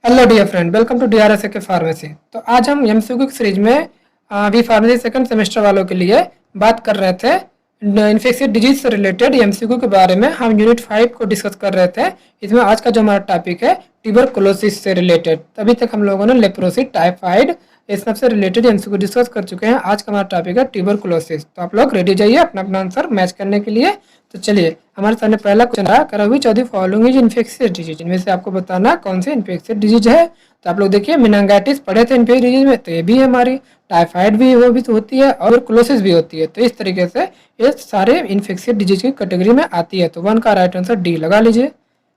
Hello dear friend, welcome to DRS के pharmacy. तो आज हम एमसीक्यू की सीरीज में अभी फार्मेसी सेकंड सेमेस्टर वालों के लिए बात कर रहे थे। इन्फेक्शियस डिजीज से रिलेटेड एमसीक्यू के बारे में हम यूनिट 5 को डिस्कस कर रहे थे। इसमें आज का जो हमारा टॉपिक है ट्यूबरकुलोसिस से रिलेटेड। अभी तक हम लोगों ने लेप्रोसी, टाइफाइड, इस सब से रिलेटेड एमसीक्यू डिस्कस कर चुके हैं। आज का हमारा टॉपिक है ट्यूबरकुलोसिस। तो आप लोग रेडी जाइए अपना अपना आंसर मैच करने के लिए। तो चलिए, हमारे सामने पहला क्वेश्चन रहा, करा हुई चौथी फॉलोइंग इज इन्फेक्शियस डिजीज। इनमें से आपको बताना कौन सी इन्फेक्शियस डिजीज है। तो आप लोग देखिए, मेनिंजाइटिस पढ़े थे इन्फेक्शियस डिजीज में, तो ये भी है हमारी। टाइफाइड भी वो भी तो होती है और क्लोसिस भी होती है। तो इस तरीके से ये सारे इन्फेक्शियस डिजीज की कैटेगरी में आती है। तो 1 का राइट आंसर डी लगा लीजिए।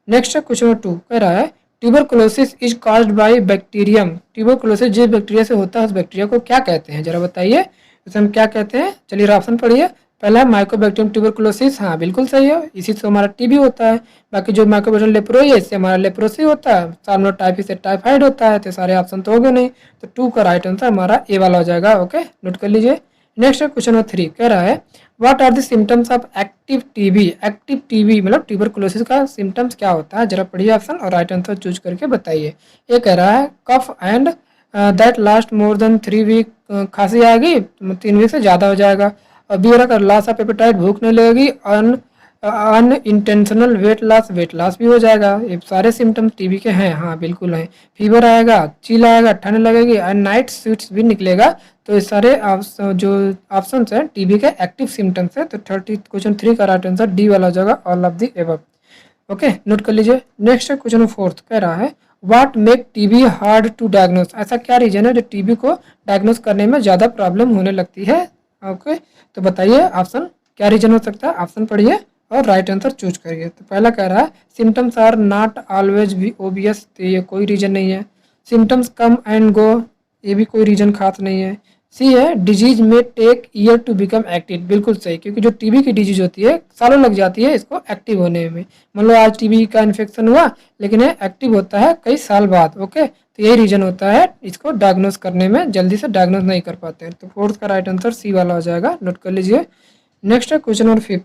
नेक्स्ट क्वेश्चन नंबर 2 कह रहा है tuberculosis is caused by bacterium. Tuberculosis जिस बैक्टीरिया से होता है उस बैक्टीरिया को क्या कहते हैं, जरा बताइए। उसे हम क्या कहते हैं? चलिए ऑप्शन पढ़िए। पहला है माइकोबैक्टीरियम ट्यूबरकुलोसिस, हाँ बिल्कुल सही है, इसी से हमारा टीबी होता है। बाकी जो माइकोबैक्टीरियम लेप्रोई है, इससे हमारा लेप्रोसी होता है। साल्मोनेलाइटिस से टाइफाइड होता है। तो सारे ऑप्शन तो हो गए नहीं, तो 2 का राइट आंसर हमारा ए वाला हो जाएगा। ओके, नोट कर लीजिए। नेक्स्ट क्वेश्चन नंबर 3 कह रहा है what are the symptoms of active TB. Active TB मतलब ट्यूबरकुलोसिस का सिम्टम्स क्या होता है, जरा पढ़िए ऑप्शन और राइट आंसर चूज करके बताइए। ये कह रहा है cough and that last more than 3 week. खांसी आएगी, 3 वीक से ज़्यादा हो जाएगा। और बी हो रहा है लॉस ऑफ एपेटाइट, भूख नहीं लगेगी। अनइंटेंशनल वेट लॉस भी हो जाएगा। ये सारे सिम्टम्स टीबी के हैं, हाँ बिल्कुल हैं। फीवर आएगा, चिल आएगा, ठंड लगेगी और नाइट स्वेट्स भी निकलेगा। तो ये सारे जो ऑप्शन है टीबी के एक्टिव सिम्टम्स है। तो 3 का राइट आंसर डी वाला हो जाएगा, all of the above. Okay, note कर लीजिए। नेक्स्ट क्वेश्चन 4 कह रहा है what make TB hard to diagnose. ऐसा क्या रीजन है जो टीबी को डायग्नोस करने में ज़्यादा प्रॉब्लम होने लगती है। ओके, तो बताइए ऑप्शन क्या रीजन हो सकता है। ऑप्शन पढ़िए और राइट आंसर चूज करिए। तो पहला कह रहा है सिम्टम्स आर नॉट ऑलवेज भी ओबियस, तो ये कोई रीजन नहीं है। सिम्टम्स कम एंड गो, ये भी कोई रीजन खास नहीं है। सी है डिजीज में take year to become active, बिल्कुल सही, क्योंकि जो टीबी की डिजीज होती है सालों लग जाती है इसको एक्टिव होने में। मतलब आज टीबी का इन्फेक्शन हुआ, लेकिन ये एक्टिव होता है कई साल बाद। ओके, तो यही रीजन होता है इसको डायग्नोस करने में जल्दी से डायग्नोस नहीं कर पाते हैं। तो 4 का राइट आंसर सी वाला हो जाएगा, नोट कर लीजिए। नेक्स्ट है क्वेश्चन नंबर 5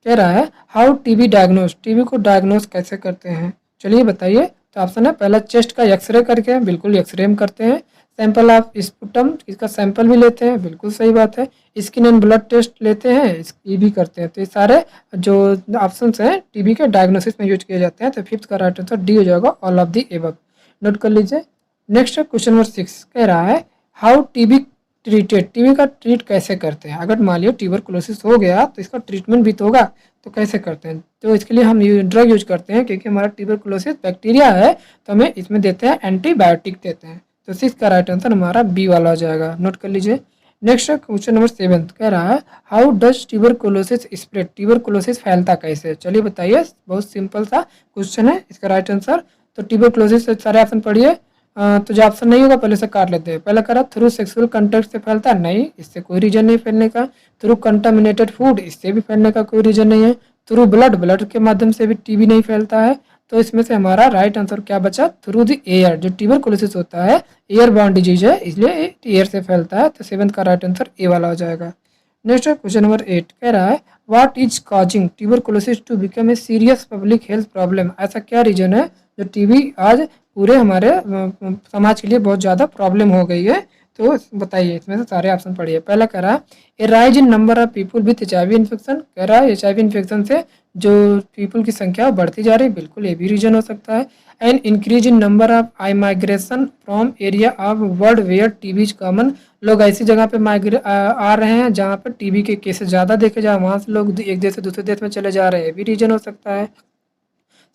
कह रहा है हाउ टीबी डायग्नोस। टीबी को डायग्नोस कैसे करते हैं, चलिए बताइए। तो ऑप्शन है पहला चेस्ट का एक्सरे करके, बिल्कुल एक्सरे हम करते हैं। सैंपल ऑफ स्पुटम, इसका सैंपल भी लेते हैं, बिल्कुल सही बात है। स्किन एंड ब्लड टेस्ट लेते हैं, ये भी करते हैं। तो ये सारे जो ऑप्शन हैं टीबी के डायग्नोसिस में यूज किए जाते हैं। तो 5 का राइट आंसर डी हो जाएगा, all of the above. Note कर लीजिए। नेक्स्ट क्वेश्चन नंबर 6 कह रहा है हाउ टीबी ट्रीटेड। टीबी का ट्रीट कैसे करते हैं। अगर मान लियो ट्यूबरकुलोसिस हो गया तो इसका ट्रीटमेंट भी तो होगा, तो कैसे करते हैं। तो इसके लिए हम ड्रग यूज करते हैं, क्योंकि हमारा ट्यूबरकुलोसिस बैक्टीरिया है तो हमें इसमें देते हैं एंटीबायोटिक देते हैं। तो 6 का राइट आंसर हमारा बी वाला हो जाएगा, नोट कर लीजिए। नेक्स्ट क्वेश्चन नंबर 7 कह रहा है how does tuberculosis spread. Tuberculosis फैलता कैसे, चलिए बताइए। बहुत सिंपल सा क्वेश्चन है, इसका राइट आंसर तो ट्यूबरकुलोसिस से सारे ऑप्शन पढ़िए। तो जो ऑप्शन नहीं होगा पहले से काट लेते हैं। पहला करा थ्रू सेक्सुअल कॉन्टैक्ट से फैलता है, नहीं, इससे कोई रीजन नहीं फैलने का। थ्रू कंटामिनेटेड फूड, इससे भी फैलने का कोई रीजन नहीं है। थ्रू ब्लड के माध्यम से भी टीबी नहीं फैलता है। तो इसमें से हमारा राइट आंसर क्या बचा, थ्रू द एयर। जो ट्यूबरकुलोसिस होता है एयर बॉर्न डिजीज है, इसलिए एयर से फैलता है। तो 7 का राइट आंसर ए वाला हो जाएगा। नेक्स्ट क्वेश्चन नंबर 8 कह रहा है what is causing tuberculosis to become a serious public health problem. ऐसा क्या रीजन है जो टीबी आज पूरे हमारे समाज के लिए बहुत ज़्यादा प्रॉब्लम हो गई है। तो बताइए, इसमें से सारे ऑप्शन पढ़िए। पहला कह रहा है a rise in number of people with HIV infection. कह रहा है HIV इन्फेक्शन से जो पीपल की संख्या बढ़ती जा रही है, बिल्कुल ये भी रीजन हो सकता है। And increase in number of immigration from area of world where TB is common. लोग ऐसी जगह पे आ रहे हैं जहाँ पर टीबी के केसेस ज़्यादा देखे जाए, वहाँ से लोग एक देश से दूसरे देश में चले जा रहे हैं, ये भी रीजन हो सकता है।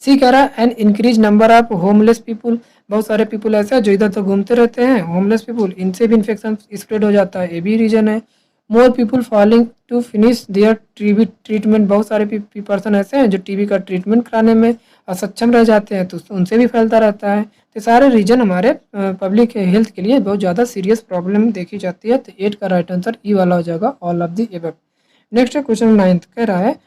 सी कह रहा है an increase number of homeless people. बहुत सारे पीपुल ऐसे हैं जो इधर उधर घूमते रहते हैं, होमलेस पीपुल, इनसे भी इन्फेक्शन स्प्रेड हो जाता है, ये भी रीजन है। More people falling to finish their TB treatment. बहुत सारे पर्सन ऐसे हैं जो टीबी का ट्रीटमेंट कराने में असक्षम रह जाते हैं, तो उनसे भी फैलता रहता है। तो सारे रीजन हमारे पब्लिक हेल्थ के लिए बहुत ज़्यादा सीरियस प्रॉब्लम देखी जाती है। तो 8 का राइट आंसर ई वाला हो जाएगा, all of the above. Next question 9 कह रहा है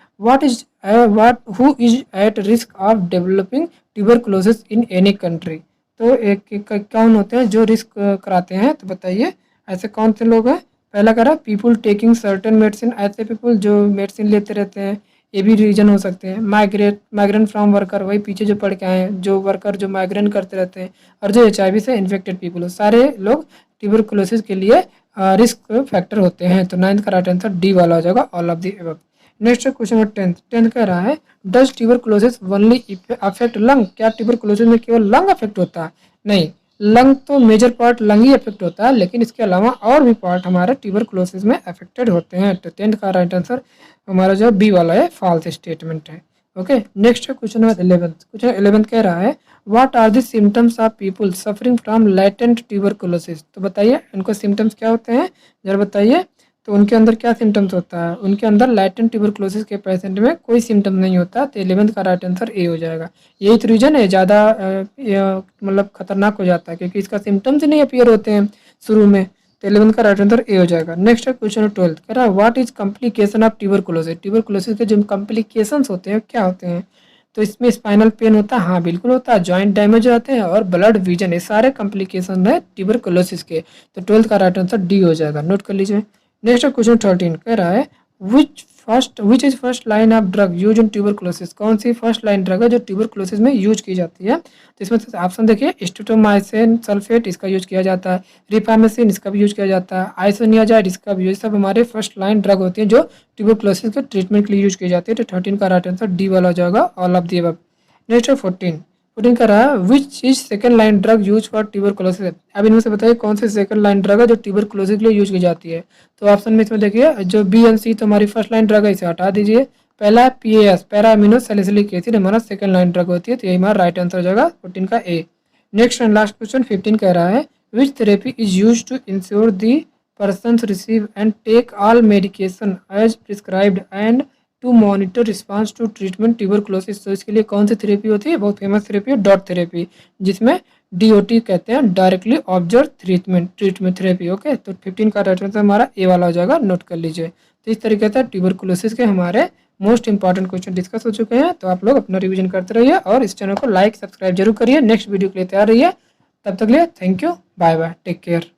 who is at risk of developing tuberculosis in any country. तो कौन होते हैं जो रिस्क कराते हैं, तो बताइए ऐसे कौन से लोग हैं। पहला कह रहा है पीपुल टेकिंग सर्टेन मेडिसिन, ऐसे पीपुल जो मेडिसिन लेते रहते हैं। ये भी रीज़न हो सकते हैं। माइग्रेंट फ्रॉम वर्कर, वही पीछे जो पढ़ के आए हैं, जो वर्कर जो माइग्रेंट करते रहते हैं, और जो HIV से इन्फेक्टेड पीपल हो, सारे लोग ट्यूबरकुलोसिस के लिए रिस्क फैक्टर होते हैं। तो 9th का राइट आंसर डी वाला हो जाएगा, all of the above. Next question number 10th कह रहा है does tuberculosis only affect lung, क्या ट्यूबरकुलोसिस में केवल लंग अफेक्ट होता है? नहीं, लंग तो मेजर पार्ट लंग ही अफेक्ट होता है, लेकिन इसके अलावा और भी पार्ट हमारे ट्यूबरकुलोसिस में अफेक्टेड होते हैं। तो 10th का राइट आंसर हमारा जो बी वाला है, फॉल्स स्टेटमेंट है। Okay, next question number 11। Question 11 कह रहा है what are the symptoms of people suffering from latent tuberculosis. तो बताइए उनको सिम्टम्स क्या होते हैं, जरा बताइए। तो उनके अंदर क्या सिम्टम्स होता है? उनके अंदर लेटेंट ट्यूबरकुलोसिस के पेशेंट में कोई सिम्टम नहीं होता। तो 11th का राइट आंसर ए हो जाएगा। यही तो रीजन है ज़्यादा मतलब खतरनाक हो जाता है, क्योंकि इसका सिम्टम्स ही नहीं अपीयर होते हैं शुरू में। तो 11th का राइट आंसर ए हो जाएगा। नेक्स्ट है क्वेश्चन 12 कह रहा है what is complication of tuberculosis. Tuberculosis के जो कॉम्प्लिकेशंस होते हैं क्या होते हैं? तो इसमें स्पाइनल पेन होता है, हाँ बिल्कुल होता है, जॉइंट डैमेज हो जाते हैं, और ब्लड विजन, ये सारे कॉम्प्लिकेशन है ट्यूबरकुलोसिस के। तो 12th का राइट आंसर डी हो जाएगा, नोट कर लीजिए। नेक्स्ट क्वेश्चन 13 कह रहा है which is first line of drug use in tuberculosis. कौन सी फर्स्ट लाइन ड्रग है जो ट्यूबरकुलोसिस में यूज की जाती है? तो इसमें ऑप्शन देखिए, स्ट्रेप्टोमाइसिन सल्फेट इसका यूज किया जाता है, रिफामेसिन इसका भी यूज किया जाता है, आइसोनियाजाइड इसका भी यूज, सब हमारे फर्स्ट लाइन ड्रग होती है जो ट्यूबरकुलोसिस के ट्रीटमेंट के लिए यूज की जाती है। तो 13 का राइट आंसर डी वाला हो जाएगा, all of the above. Next है 14 का रहा which is second line drug use for tuberculosis. अब इनमें से बताइए कौन सी सेकंड लाइन ड्रग है जो ट्यूबरकुलोसिस के लिए यूज की जाती है? तो ऑप्शन में इसमें देखिए, जो बी एन सी तो हमारी फर्स्ट लाइन ड्रग है, इसे हटा दीजिए। पहला PAS para amino salicylic acid हमारा सेकंड लाइन ड्रग होती है, तो यही हमारा राइट आंसर हो जाएगा 14 का A. Next and last question 15 कह रहा है which therapy is use to ensure the person receive and take all medication as prescribed and to monitor response to treatment tuberculosis. तो इसके लिए कौन सी थेरेपी होती है? बहुत फेमस थेरेपी है डॉट थेरेपी, जिसमें DOT कहते हैं, directly observe treatment therapy. Okay, तो 15 का राइट आंसर हमारा ए वाला हो जाएगा, नोट कर लीजिए। तो इस तरीके से ट्यूबरकुलोसिस के हमारे मोस्ट इंपॉर्टेंट क्वेश्चन डिस्कस हो चुके हैं। तो आप लोग अपना रिवीजन करते रहिए और इस चैनल को लाइक सब्सक्राइब जरूर करिए। नेक्स्ट वीडियो के लिए तैयार रहिए। तब तक लिए thank you, bye bye, take care.